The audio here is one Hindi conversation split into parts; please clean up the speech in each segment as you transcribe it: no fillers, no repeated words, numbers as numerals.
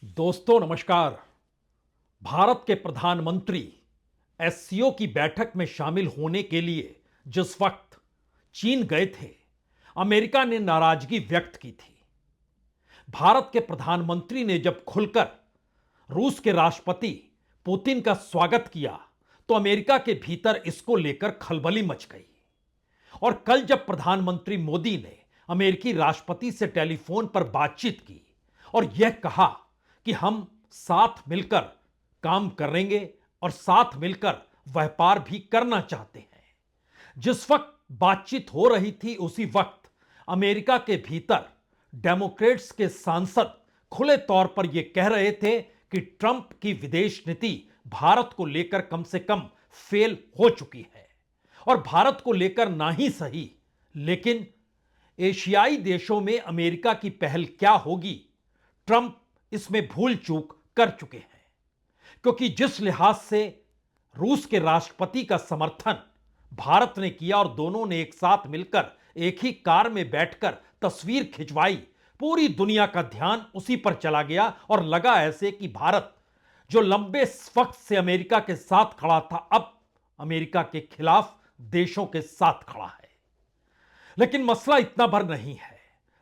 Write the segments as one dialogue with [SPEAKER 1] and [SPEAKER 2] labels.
[SPEAKER 1] दोस्तों नमस्कार। भारत के प्रधानमंत्री एससीओ की बैठक में शामिल होने के लिए जिस वक्त चीन गए थे, अमेरिका ने नाराजगी व्यक्त की थी। भारत के प्रधानमंत्री ने जब खुलकर रूस के राष्ट्रपति पुतिन का स्वागत किया, तो अमेरिका के भीतर इसको लेकर खलबली मच गई। और कल जब प्रधानमंत्री मोदी ने अमेरिकी राष्ट्रपति से टेलीफोन पर बातचीत की और यह कहा कि हम साथ मिलकर काम करेंगे और साथ मिलकर व्यापार भी करना चाहते हैं, जिस वक्त बातचीत हो रही थी उसी वक्त अमेरिका के भीतर डेमोक्रेट्स के सांसद खुले तौर पर यह कह रहे थे कि ट्रंप की विदेश नीति भारत को लेकर कम से कम फेल हो चुकी है। और भारत को लेकर ना ही सही, लेकिन एशियाई देशों में अमेरिका की पहल क्या होगी, ट्रंप इसमें भूल चूक कर चुके हैं। क्योंकि जिस लिहाज से रूस के राष्ट्रपति का समर्थन भारत ने किया और दोनों ने एक साथ मिलकर एक ही कार में बैठकर तस्वीर खिंचवाई, पूरी दुनिया का ध्यान उसी पर चला गया और लगा ऐसे कि भारत जो लंबे वक्त से अमेरिका के साथ खड़ा था, अब अमेरिका के खिलाफ देशों के साथ खड़ा है। लेकिन मसला इतना भर नहीं है।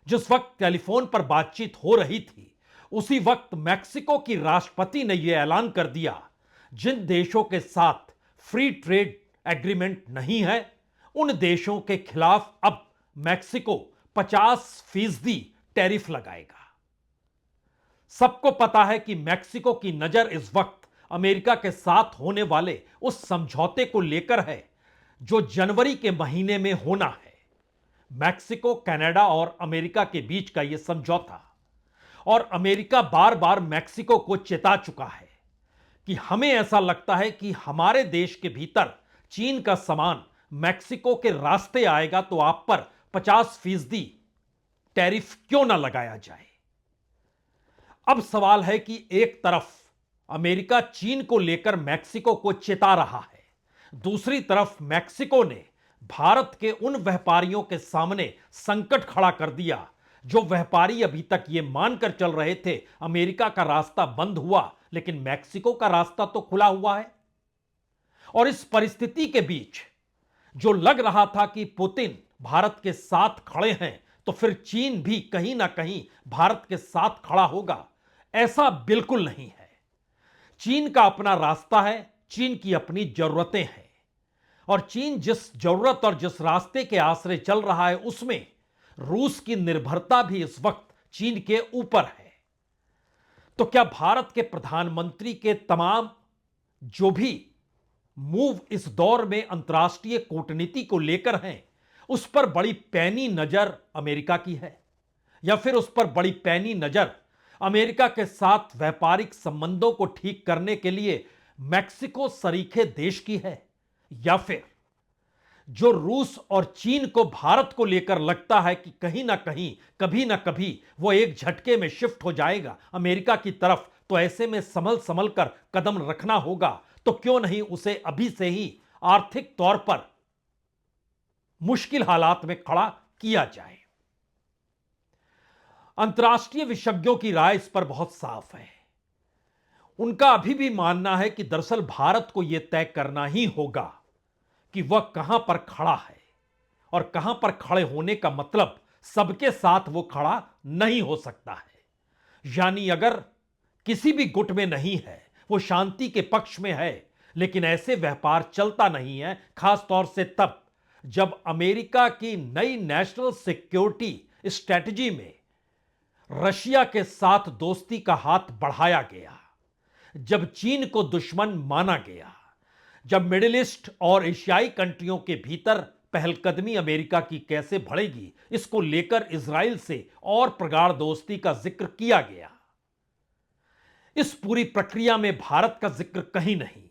[SPEAKER 1] जिस वक्त टेलीफोन पर बातचीत हो रही थी, उसी वक्त मैक्सिको की राष्ट्रपति ने यह ऐलान कर दिया, जिन देशों के साथ फ्री ट्रेड एग्रीमेंट नहीं है, उन देशों के खिलाफ अब मैक्सिको 50% टैरिफ लगाएगा। सबको पता है कि मैक्सिको की नजर इस वक्त अमेरिका के साथ होने वाले उस समझौते को लेकर है जो जनवरी के महीने में होना है। मैक्सिको, कनाडा और अमेरिका के बीच का यह समझौता, और अमेरिका बार बार मैक्सिको को चेता चुका है कि हमें ऐसा लगता है कि हमारे देश के भीतर चीन का सामान मैक्सिको के रास्ते आएगा तो आप पर 50% टैरिफ क्यों ना लगाया जाए। अब सवाल है कि एक तरफ अमेरिका चीन को लेकर मैक्सिको को चेता रहा है, दूसरी तरफ मैक्सिको ने भारत के उन व्यापारियों के सामने संकट खड़ा कर दिया जो व्यापारी अभी तक यह मानकर चल रहे थे अमेरिका का रास्ता बंद हुआ, लेकिन मैक्सिको का रास्ता तो खुला हुआ है। और इस परिस्थिति के बीच जो लग रहा था कि पुतिन भारत के साथ खड़े हैं, तो फिर चीन भी कहीं ना कहीं भारत के साथ खड़ा होगा, ऐसा बिल्कुल नहीं है। चीन का अपना रास्ता है, चीन की अपनी जरूरतें हैं, और चीन जिस जरूरत और जिस रास्ते के आसरे चल रहा है, उसमें रूस की निर्भरता भी इस वक्त चीन के ऊपर है। तो क्या भारत के प्रधानमंत्री के तमाम जो भी मूव इस दौर में अंतर्राष्ट्रीय कूटनीति को लेकर हैं, उस पर बड़ी पैनी नजर अमेरिका की है, या फिर उस पर बड़ी पैनी नजर अमेरिका के साथ व्यापारिक संबंधों को ठीक करने के लिए मैक्सिको सरीखे देश की है, या फिर जो रूस और चीन को भारत को लेकर लगता है कि कहीं ना कहीं कभी ना कभी वो एक झटके में शिफ्ट हो जाएगा अमेरिका की तरफ, तो ऐसे में संभल संभल कर कदम रखना होगा। तो क्यों नहीं उसे अभी से ही आर्थिक तौर पर मुश्किल हालात में खड़ा किया जाए। अंतर्राष्ट्रीय विशेषज्ञों की राय इस पर बहुत साफ है। उनका अभी भी मानना है कि दरअसल भारत को यह तय करना ही होगा कि वह कहां पर खड़ा है, और कहां पर खड़े होने का मतलब सबके साथ वो खड़ा नहीं हो सकता है। यानी अगर किसी भी गुट में नहीं है, वो शांति के पक्ष में है, लेकिन ऐसे व्यापार चलता नहीं है, खास तौर से तब जब अमेरिका की नई नेशनल सिक्योरिटी स्ट्रेटजी में रशिया के साथ दोस्ती का हाथ बढ़ाया गया, जब चीन को दुश्मन माना गया, जब मिडिल ईस्ट और एशियाई कंट्रियों के भीतर पहलकदमी अमेरिका की कैसे बढ़ेगी, इसको लेकर इजराइल से और प्रगाढ़ दोस्ती का जिक्र किया गया। इस पूरी प्रक्रिया में भारत का जिक्र कहीं नहीं।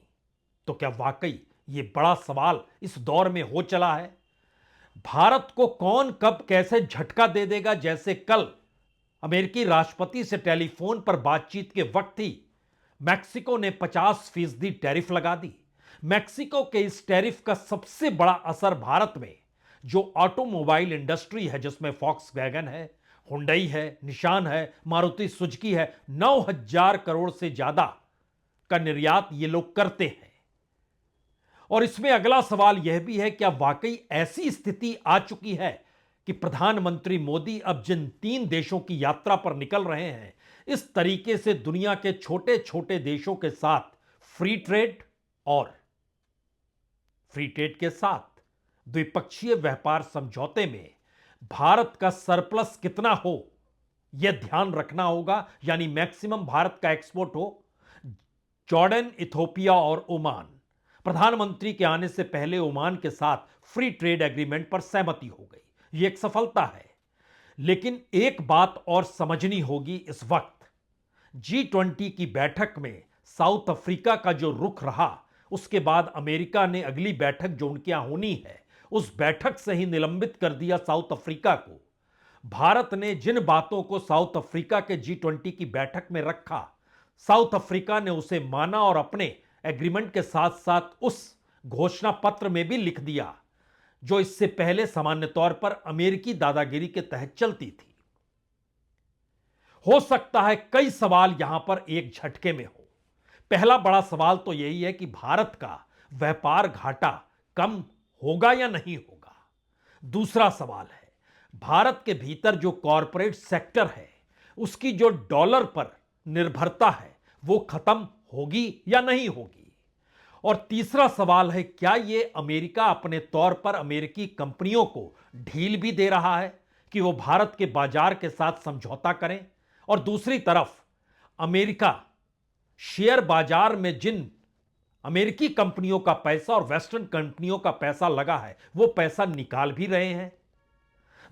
[SPEAKER 1] तो क्या वाकई यह बड़ा सवाल इस दौर में हो चला है? भारत को कौन कब कैसे झटका दे देगा? जैसे कल अमेरिकी राष्ट्रपति से टेलीफोन पर बातचीत के वक्त ही मैक्सिको ने 50% टैरिफ लगा दी। मैक्सिको के इस टैरिफ का सबसे बड़ा असर भारत में जो ऑटोमोबाइल इंडस्ट्री है, जिसमें फॉक्सवैगन है, हुंडई है, निशान है, मारुति सुजुकी है, 9,000 करोड़ से ज्यादा का निर्यात ये लोग करते हैं। और इसमें अगला सवाल यह भी है, क्या वाकई ऐसी स्थिति आ चुकी है कि प्रधानमंत्री मोदी अब जिन 3 देशों की यात्रा पर निकल रहे हैं, इस तरीके से दुनिया के छोटे छोटे देशों के साथ फ्री ट्रेड और फ्री ट्रेड के साथ द्विपक्षीय व्यापार समझौते में भारत का सरप्लस कितना हो यह ध्यान रखना होगा, यानी मैक्सिमम भारत का एक्सपोर्ट हो। जॉर्डन, इथोपिया और ओमान, प्रधानमंत्री के आने से पहले ओमान के साथ फ्री ट्रेड एग्रीमेंट पर सहमति हो गई, यह एक सफलता है। लेकिन एक बात और समझनी होगी, इस वक्त G20 की बैठक में साउथ अफ्रीका का जो रुख रहा, उसके बाद अमेरिका ने अगली बैठक जो उनके यहां होनी है, उस बैठक से ही निलंबित कर दिया साउथ अफ्रीका को। भारत ने जिन बातों को साउथ अफ्रीका के G20 की बैठक में रखा, साउथ अफ्रीका ने उसे माना और अपने एग्रीमेंट के साथ साथ उस घोषणा पत्र में भी लिख दिया, जो इससे पहले सामान्य तौर पर अमेरिकी दादागिरी के तहत चलती थी। हो सकता है कई सवाल यहां पर एक झटके में हो। पहला बड़ा सवाल तो यही है कि भारत का व्यापार घाटा कम होगा या नहीं होगा। दूसरा सवाल है, भारत के भीतर जो कॉरपोरेट सेक्टर है, उसकी जो डॉलर पर निर्भरता है, वो खत्म होगी या नहीं होगी। और तीसरा सवाल है, क्या यह अमेरिका अपने तौर पर अमेरिकी कंपनियों को ढील भी दे रहा है कि वो भारत के बाजार के साथ समझौता करें। और दूसरी तरफ अमेरिका शेयर बाजार में जिन अमेरिकी कंपनियों का पैसा और वेस्टर्न कंपनियों का पैसा लगा है, वो पैसा निकाल भी रहे हैं।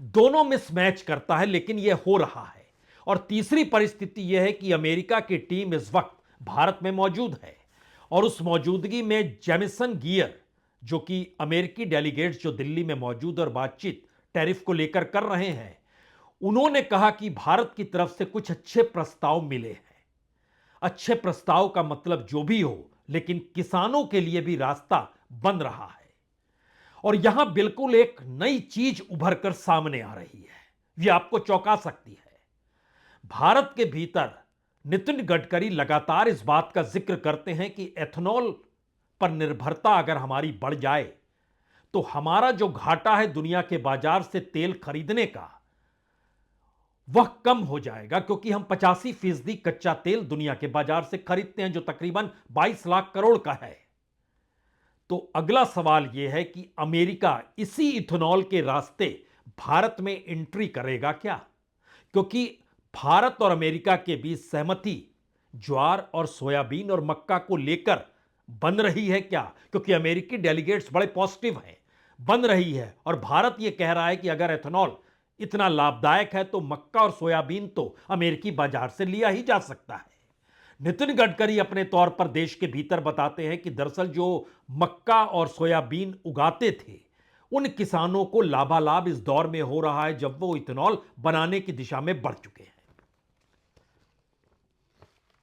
[SPEAKER 1] दोनों मिसमैच करता है, लेकिन यह हो रहा है। और तीसरी परिस्थिति यह है कि अमेरिका की टीम इस वक्त भारत में मौजूद है और उस मौजूदगी में जेमिसन गियर, जो कि अमेरिकी डेलीगेट्स जो दिल्ली में मौजूद और बातचीत टैरिफ को लेकर कर रहे हैं, उन्होंने कहा कि भारत की तरफ से कुछ अच्छे प्रस्ताव मिले हैं। अच्छे प्रस्ताव का मतलब जो भी हो, लेकिन किसानों के लिए भी रास्ता बन रहा है। और यहां बिल्कुल एक नई चीज उभर कर सामने आ रही है, यह आपको चौंका सकती है। भारत के भीतर नितिन गडकरी लगातार इस बात का जिक्र करते हैं कि एथेनॉल पर निर्भरता अगर हमारी बढ़ जाए तो हमारा जो घाटा है दुनिया के बाजार से तेल खरीदने का, वह कम हो जाएगा, क्योंकि हम 85% कच्चा तेल दुनिया के बाजार से खरीदते हैं, जो तकरीबन 22 लाख करोड़ का है। तो अगला सवाल यह है कि अमेरिका इसी इथेनॉल के रास्ते भारत में एंट्री करेगा क्या? क्योंकि भारत और अमेरिका के बीच सहमति ज्वार और सोयाबीन और मक्का को लेकर बन रही है क्या? क्योंकि अमेरिकी डेलीगेट्स बड़े पॉजिटिव हैं, बन रही है। और भारत यह कह रहा है कि अगर एथेनॉल इतना लाभदायक है तो मक्का और सोयाबीन तो अमेरिकी बाजार से लिया ही जा सकता है। नितिन गडकरी अपने तौर पर देश के भीतर बताते हैं कि दरअसल जो मक्का और सोयाबीन उगाते थे, उन किसानों को लाभालाभ इस दौर में हो रहा है जब वो इथेनॉल बनाने की दिशा में बढ़ चुके हैं।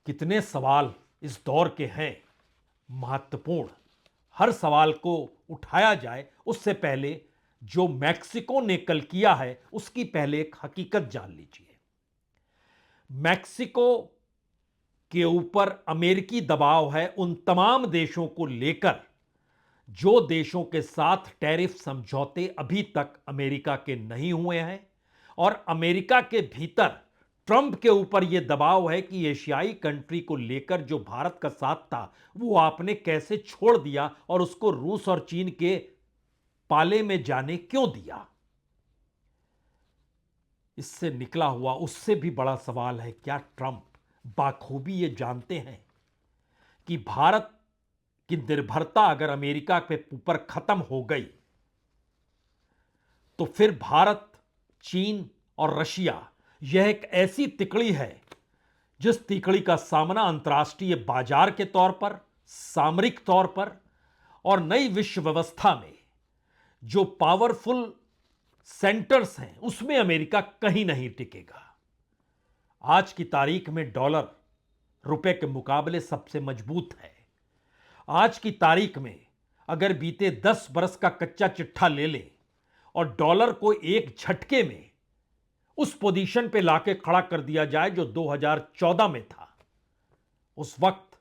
[SPEAKER 1] कितने सवाल इस दौर के हैं महत्वपूर्ण। हर सवाल को उठाया जाए उससे पहले जो मैक्सिको ने कल किया है उसकी पहले एक हकीकत जान लीजिए। मैक्सिको के ऊपर अमेरिकी दबाव है उन तमाम देशों को लेकर जो देशों के साथ टैरिफ समझौते अभी तक अमेरिका के नहीं हुए हैं। और अमेरिका के भीतर ट्रंप के ऊपर यह दबाव है कि एशियाई कंट्री को लेकर जो भारत का साथ था वो आपने कैसे छोड़ दिया और उसको रूस और चीन के पाले में जाने क्यों दिया। इससे निकला हुआ उससे भी बड़ा सवाल है, क्या ट्रंप बाखूबी ये जानते हैं कि भारत की निर्भरता अगर अमेरिका के ऊपर खत्म हो गई तो फिर भारत, चीन और रशिया यह एक ऐसी तिकड़ी है जिस तिकड़ी का सामना अंतर्राष्ट्रीय बाजार के तौर पर, सामरिक तौर पर और नई विश्व व्यवस्था में जो पावरफुल सेंटर्स हैं उसमें अमेरिका कहीं नहीं टिकेगा। आज की तारीख में डॉलर रुपए के मुकाबले सबसे मजबूत है। आज की तारीख में अगर बीते 10 बरस का कच्चा चिट्ठा ले लें और डॉलर को एक झटके में उस पोजीशन पे लाके खड़ा कर दिया जाए जो 2014 में था। उस वक्त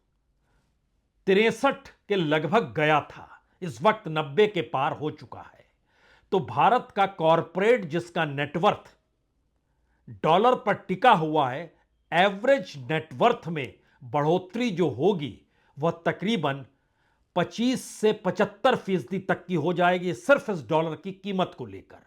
[SPEAKER 1] 63 के लगभग गया था, इस वक्त 90 के पार हो चुका है। तो भारत का कॉरपोरेट जिसका नेटवर्थ डॉलर पर टिका हुआ है, एवरेज नेटवर्थ में बढ़ोतरी जो होगी वह तकरीबन 25 से 75% तक की हो जाएगी, सिर्फ इस डॉलर की कीमत को लेकर।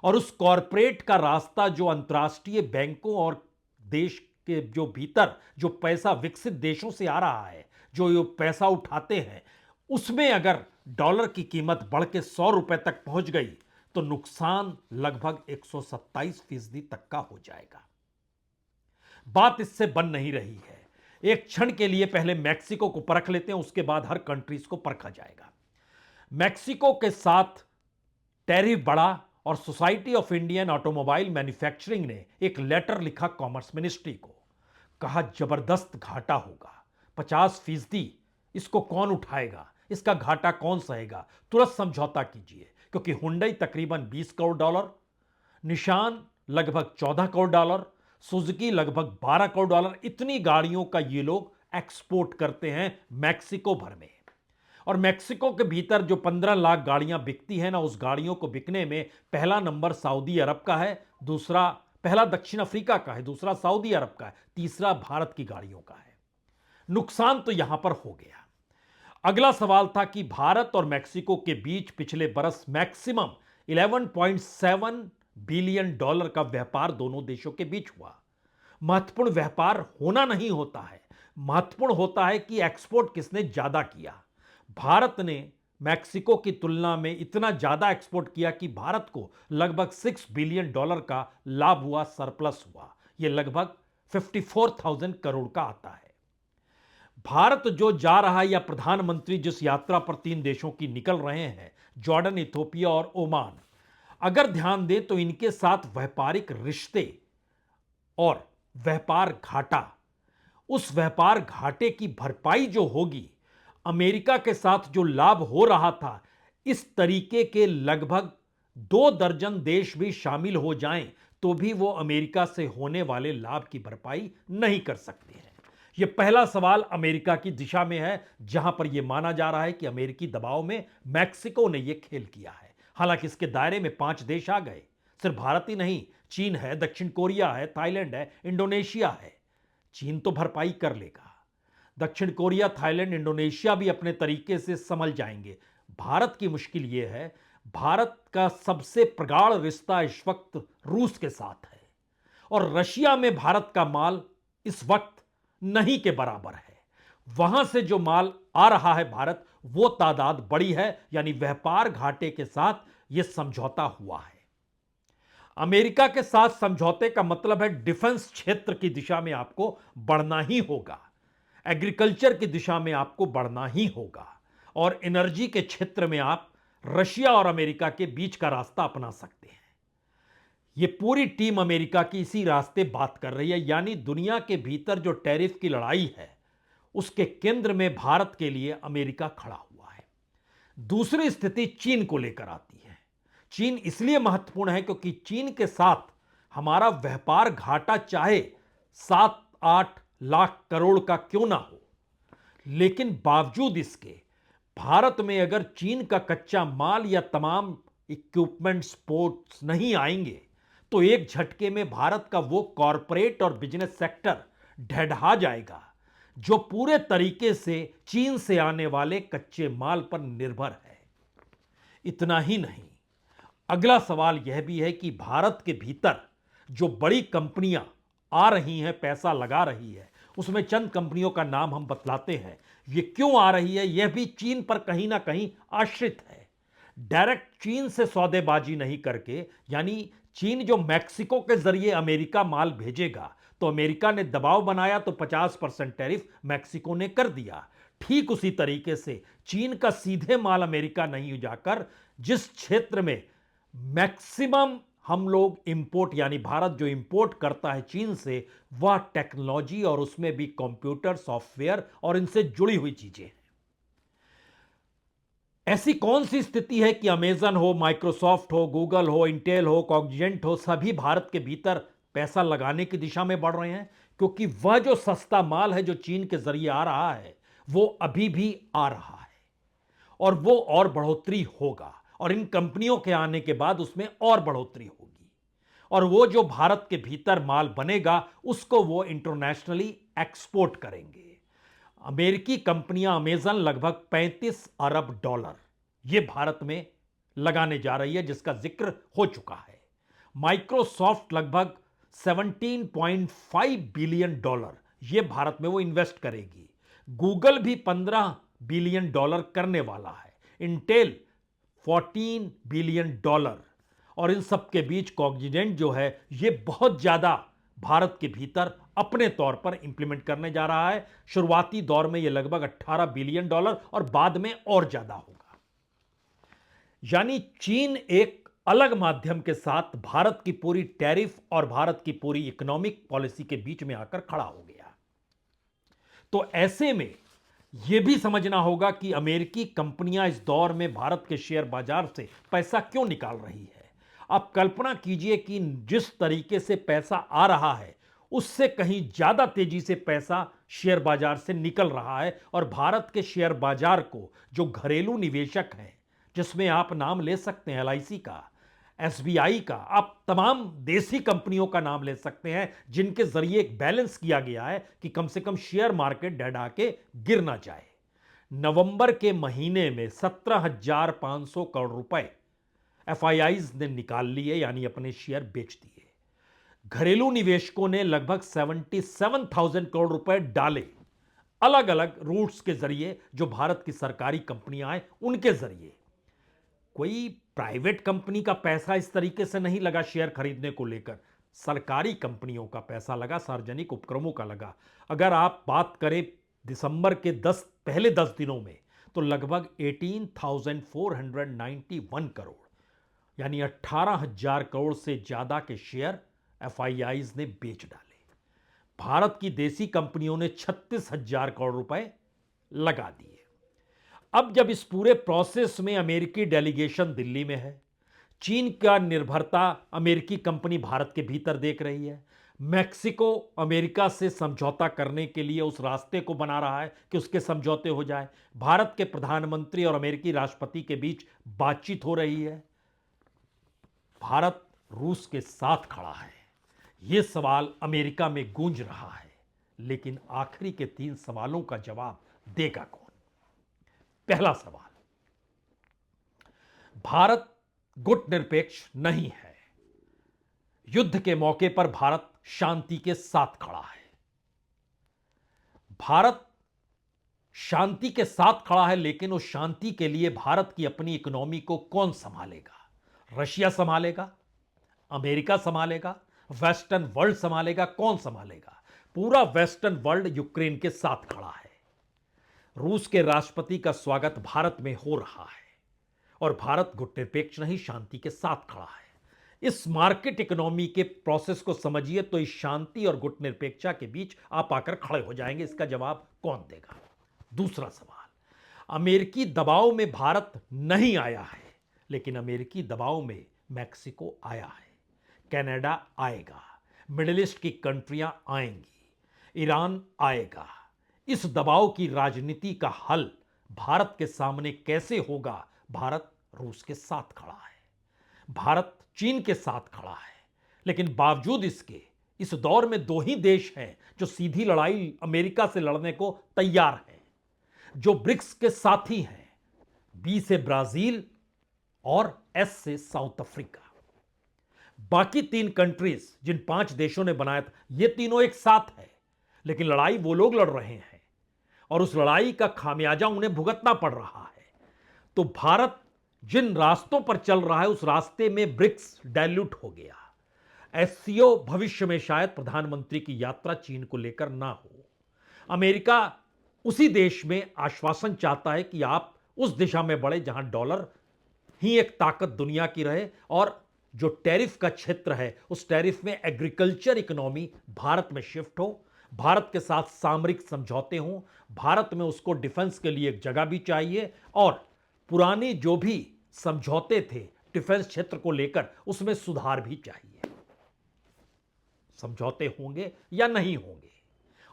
[SPEAKER 1] और उस कॉरपोरेट का रास्ता जो अंतर्राष्ट्रीय बैंकों और देश के जो भीतर जो पैसा विकसित देशों से आ रहा है, जो ये पैसा उठाते हैं, उसमें अगर डॉलर की कीमत बढ़ के 100 रुपए तक पहुंच गई तो नुकसान लगभग 127% तक का हो जाएगा। बात इससे बन नहीं रही है। एक क्षण के लिए पहले मैक्सिको को परख लेते हैं, उसके बाद हर कंट्रीज को परखा जाएगा। मैक्सिको के साथ टैरिफ बढ़ा और society of Indian automobile manufacturing ने एक लेटर लिखा कॉमर्स मिनिस्ट्री को। कहा जबरदस्त घाटा होगा, 50%। इसको कौन उठाएगा, इसका घाटा कौन सहेगा, तुरंत समझौता कीजिए। क्योंकि हुंडई तकरीबन 20 करोड़ डॉलर, निशान लगभग 14 करोड़ डॉलर, सुजुकी लगभग 12 करोड़ डॉलर, इतनी गाड़ियों का ये लोग एक्सपोर्ट करते हैं मैक्सिको भर में। और मैक्सिको के भीतर जो 15 लाख गाड़ियां बिकती हैं ना, उस गाड़ियों को बिकने में पहला नंबर सऊदी अरब का है, दूसरा पहला दक्षिण अफ्रीका का है, दूसरा सऊदी अरब का है, तीसरा भारत की गाड़ियों का है। नुकसान तो यहां पर हो गया। अगला सवाल था कि भारत और मैक्सिको के बीच पिछले बरस मैक्सिमम 11.7 बिलियन डॉलर का व्यापार दोनों देशों के बीच हुआ। महत्वपूर्ण व्यापार होना नहीं होता है, महत्वपूर्ण होता है कि एक्सपोर्ट किसने ज्यादा किया। भारत ने मैक्सिको की तुलना में इतना ज्यादा एक्सपोर्ट किया कि भारत को लगभग 6 बिलियन डॉलर का लाभ हुआ, सरप्लस हुआ। यह लगभग 54,000 करोड़ का आता है। भारत जो जा रहा है या प्रधानमंत्री जिस यात्रा पर 3 देशों की निकल रहे हैं, जॉर्डन, इथोपिया और ओमान, अगर ध्यान दें तो इनके साथ व्यापारिक रिश्ते और व्यापार घाटा, उस व्यापार घाटे की भरपाई जो होगी, अमेरिका के साथ जो लाभ हो रहा था, इस तरीके के लगभग 2 दर्जन देश भी शामिल हो जाएं तो भी वो अमेरिका से होने वाले लाभ की भरपाई नहीं कर सकते हैं। यह पहला सवाल अमेरिका की दिशा में है, जहां पर यह माना जा रहा है कि अमेरिकी दबाव में मैक्सिको ने यह खेल किया है। हालांकि इसके दायरे में 5 देश आ गए, सिर्फ भारत ही नहीं, चीन है, दक्षिण कोरिया है, थाईलैंड है, इंडोनेशिया है। चीन तो भरपाई कर लेगा, दक्षिण कोरिया, थाईलैंड, इंडोनेशिया भी अपने तरीके से संभल जाएंगे। भारत की मुश्किल यह है, भारत का सबसे प्रगाढ़ रिश्ता इस वक्त रूस के साथ है और रशिया में भारत का माल इस वक्त नहीं के बराबर है। वहां से जो माल आ रहा है भारत, वो तादाद बड़ी है, यानी व्यापार घाटे के साथ यह समझौता हुआ है। अमेरिका के साथ समझौते का मतलब है डिफेंस क्षेत्र की दिशा में आपको बढ़ना ही होगा, एग्रीकल्चर की दिशा में आपको बढ़ना ही होगा, और एनर्जी के क्षेत्र में आप रशिया और अमेरिका के बीच का रास्ता अपना सकते हैं। यह पूरी टीम अमेरिका की इसी रास्ते बात कर रही है, यानी दुनिया के भीतर जो टैरिफ की लड़ाई है, उसके केंद्र में भारत के लिए अमेरिका खड़ा हुआ है। दूसरी स्थिति चीन को लेकर आती है। चीन इसलिए महत्वपूर्ण है क्योंकि चीन के साथ हमारा व्यापार घाटा चाहे 7-8 लाख करोड़ का क्यों ना हो, लेकिन बावजूद इसके भारत में अगर चीन का कच्चा माल या तमाम इक्विपमेंट स्पोर्ट्स नहीं आएंगे तो एक झटके में भारत का वो कॉरपोरेट और बिजनेस सेक्टर ढह जाएगा जो पूरे तरीके से चीन से आने वाले कच्चे माल पर निर्भर है। इतना ही नहीं, अगला सवाल यह भी है कि भारत के भीतर जो बड़ी कंपनियां आ रही हैं, पैसा लगा रही है, उसमें चंद कंपनियों का नाम हम बतलाते हैं। ये क्यों आ रही है, यह भी चीन पर कहीं ना कहीं आश्रित है। डायरेक्ट चीन से सौदेबाजी नहीं करके, यानी चीन जो मैक्सिको के जरिए अमेरिका माल भेजेगा, तो अमेरिका ने दबाव बनाया तो 50% टैरिफ मैक्सिको ने कर दिया। ठीक उसी तरीके से चीन का सीधे माल अमेरिका नहीं जाकर जिस क्षेत्र में मैक्सिमम हम लोग इंपोर्ट, यानी भारत जो इंपोर्ट करता है चीन से, वह टेक्नोलॉजी और उसमें भी कंप्यूटर, सॉफ्टवेयर और इनसे जुड़ी हुई चीजें हैं। ऐसी कौन सी स्थिति है कि अमेजन हो, माइक्रोसॉफ्ट हो, गूगल हो, इंटेल हो, कॉग्निजेंट हो, सभी भारत के भीतर पैसा लगाने की दिशा में बढ़ रहे हैं? क्योंकि वह जो सस्ता माल है जो चीन के जरिए आ रहा है वो अभी भी आ रहा है और वो और बढ़ोतरी होगा और इन कंपनियों के आने के बाद उसमें और बढ़ोतरी होगी और वो जो भारत के भीतर माल बनेगा उसको वो इंटरनेशनली एक्सपोर्ट करेंगे। अमेरिकी कंपनियां अमेजन लगभग 35 अरब डॉलर ये भारत में लगाने जा रही है जिसका जिक्र हो चुका है। माइक्रोसॉफ्ट लगभग 17.5 बिलियन डॉलर ये भारत में वो इन्वेस्ट करेगी। गूगल भी 15 बिलियन डॉलर करने वाला है। इंटेल 14 बिलियन डॉलर और इन सब के बीच कॉग्निजेंट जो है ये बहुत ज्यादा भारत के भीतर अपने तौर पर इंप्लीमेंट करने जा रहा है। शुरुआती दौर में यह लगभग 18 बिलियन डॉलर और बाद में और ज्यादा होगा। यानी चीन एक अलग माध्यम के साथ भारत की पूरी टैरिफ और भारत की पूरी इकोनॉमिक पॉलिसी के बीच में आकर खड़ा हो गया। तो ऐसे में यह भी समझना होगा कि अमेरिकी कंपनियां इस दौर में भारत के शेयर बाजार से पैसा क्यों निकाल रही है। आप कल्पना कीजिए कि जिस तरीके से पैसा आ रहा है उससे कहीं ज्यादा तेजी से पैसा शेयर बाजार से निकल रहा है और भारत के शेयर बाजार को जो घरेलू निवेशक हैं जिसमें आप नाम ले सकते हैं एलआईसी का, एसबीआई का, आप तमाम देसी कंपनियों का नाम ले सकते हैं जिनके जरिए एक बैलेंस किया गया है कि कम से कम शेयर मार्केट डडा के गिर ना जाए। नवंबर के महीने में 17,500 करोड़ रुपए एफआईआईज ने निकाल लिए यानी अपने शेयर बेच दिए। घरेलू निवेशकों ने लगभग 77,000 करोड़ रुपए डाले अलग अलग रूट्स के जरिए जो भारत की सरकारी कंपनियां हैं उनके जरिए। कोई प्राइवेट कंपनी का पैसा इस तरीके से नहीं लगा शेयर खरीदने को लेकर, सरकारी कंपनियों का पैसा लगा, सार्वजनिक उपक्रमों का लगा। अगर आप बात करें दिसंबर के पहले 10 दिनों में तो लगभग 18,491 करोड़ यानी 18,000 करोड़ से ज्यादा के शेयर एफआईआईज ने बेच डाले। भारत की देसी कंपनियों ने 36,000 करोड़ रुपए लगा दिए। अब जब इस पूरे प्रोसेस में अमेरिकी डेलीगेशन दिल्ली में है, चीन का निर्भरता अमेरिकी कंपनी भारत के भीतर देख रही है, मैक्सिको अमेरिका से समझौता करने के लिए उस रास्ते को बना रहा है कि उसके समझौते हो जाए, भारत के प्रधानमंत्री और अमेरिकी राष्ट्रपति के बीच बातचीत हो रही है, भारत रूस के साथ खड़ा है। यह सवाल अमेरिका में गूंज रहा है, लेकिन आखिरी के 3 सवालों का जवाब देगा कौन? पहला सवाल, भारत गुट निरपेक्ष नहीं है। युद्ध के मौके पर भारत शांति के साथ खड़ा है। भारत शांति के साथ खड़ा है, लेकिन उस शांति के लिए भारत की अपनी इकोनॉमी को कौन संभालेगा? रशिया संभालेगा? अमेरिका संभालेगा? वेस्टर्न वर्ल्ड संभालेगा? कौन संभालेगा? पूरा वेस्टर्न वर्ल्ड यूक्रेन के साथ खड़ा है। रूस के राष्ट्रपति का स्वागत भारत में हो रहा है और भारत गुटनिरपेक्ष नहीं, शांति के साथ खड़ा है। इस मार्केट इकोनॉमी के प्रोसेस को समझिए तो इस शांति और गुटनिरपेक्षता के बीच आप आकर खड़े हो जाएंगे। इसका जवाब कौन देगा? दूसरा सवाल, अमेरिकी दबाव में भारत नहीं आया है, लेकिन अमेरिकी दबाव में मैक्सिको आया है, कनाडा आएगा, मिडिल ईस्ट की कंट्रियां आएंगी, ईरान आएगा। इस दबाव की राजनीति का हल भारत के सामने कैसे होगा? भारत रूस के साथ खड़ा है, भारत चीन के साथ खड़ा है, लेकिन बावजूद इसके इस दौर में 2 ही देश हैं जो सीधी लड़ाई अमेरिका से लड़ने को तैयार हैं, जो ब्रिक्स के साथी हैं, बी से ब्राजील और एस से साउथ अफ्रीका। बाकी 3 कंट्रीज जिन 5 देशों ने बनाया था, ये तीनों एक साथ है, लेकिन लड़ाई वो लोग लड़ रहे हैं और उस लड़ाई का खामियाजा उन्हें भुगतना पड़ रहा है। तो भारत जिन रास्तों पर चल रहा है उस रास्ते में ब्रिक्स डाइल्यूट हो गया। एससीओ भविष्य में शायद प्रधानमंत्री की यात्रा चीन को लेकर ना हो। अमेरिका उसी देश में आश्वासन चाहता है कि आप उस दिशा में बढ़े जहां डॉलर ही एक ताकत दुनिया की रहे और जो टैरिफ का क्षेत्र है उस टैरिफ में एग्रीकल्चर इकोनॉमी भारत में शिफ्ट हो, भारत के साथ सामरिक समझौते हों, भारत में उसको डिफेंस के लिए एक जगह भी चाहिए और पुराने जो भी समझौते थे डिफेंस क्षेत्र को लेकर, उसमें सुधार भी चाहिए। समझौते होंगे या नहीं होंगे?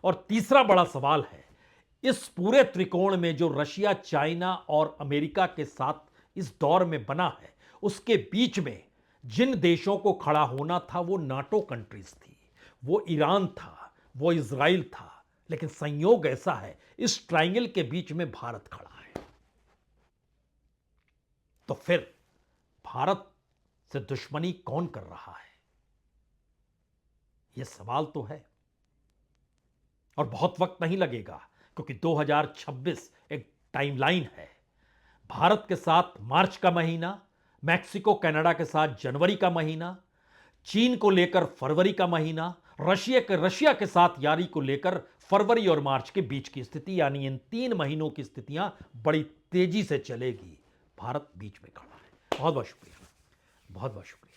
[SPEAKER 1] और तीसरा बड़ा सवाल है, इस पूरे त्रिकोण में जो रशिया, चाइना और अमेरिका के साथ इस दौर में बना है, उसके बीच में जिन देशों को खड़ा होना था वो नाटो कंट्रीज थी, वो ईरान था, वो इजराइल था। लेकिन संयोग ऐसा है, इस ट्रायंगल के बीच में भारत खड़ा है। तो फिर भारत से दुश्मनी कौन कर रहा है? यह सवाल तो है। और बहुत वक्त नहीं लगेगा, क्योंकि 2026 एक टाइमलाइन है। भारत के साथ मार्च का महीना, मैक्सिको कनाडा के साथ जनवरी का महीना, चीन को लेकर फरवरी का महीना, रशिया के साथ यारी को लेकर फरवरी और मार्च के बीच की स्थिति, यानी इन 3 महीनों की स्थितियां बड़ी तेजी से चलेगी। भारत बीच में खड़ा है। बहुत बहुत शुक्रिया, बहुत बहुत शुक्रिया।